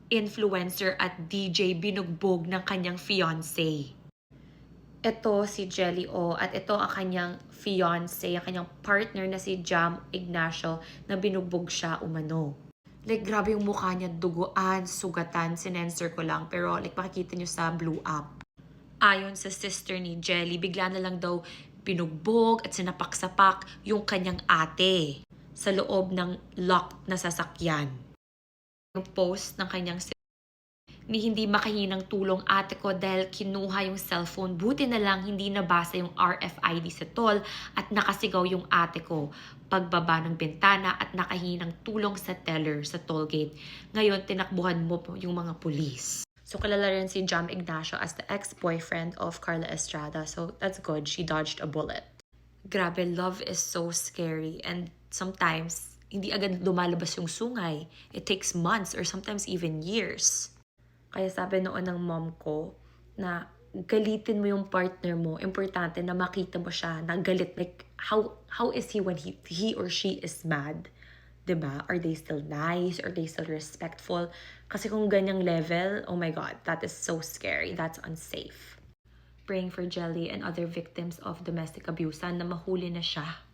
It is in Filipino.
influencer at DJ binugbog ng kanyang fiancé. Ito si Jelly O at ito ang kanyang fiancé, ang kanyang partner na si Jam Ignacio na binugbog siya umano. Like, grabe yung mukha niya, duguan, sugatan, sinensor ko lang. Pero like, makikita niyo sa blue up. Ayon sa sister ni Jelly, bigla na lang daw binugbog at sinapak-sapak yung kanyang ate sa loob ng locked na sasakyan. Yung post ng kanyang ni hindi makahinang tulong ate ko dahil kinuha yung cellphone. Buti na lang hindi nabasa yung RFID sa toll at nakasigaw yung ate ko pagbaba ng bintana at nakahinang tulong sa teller sa toll gate. Ngayon, tinakbuhan mo yung mga pulis. So, kilala rin si Jam Ignacio as the ex-boyfriend of Carla Estrada. So, that's good. She dodged a bullet. Grabe, love is so scary. And sometimes, hindi agad lumalabas yung sungay. It takes months or sometimes even years. Kaya sabi noon ng mom ko na galitin mo yung partner mo. Importante na makita mo siya na galit. Like, how is he when he or she is mad? 'Di ba? Are they still nice? Are they still respectful? Kasi kung ganyang level, oh my God, that is so scary. That's unsafe. Praying for Jelly and other victims of domestic abuse na mahuli na siya.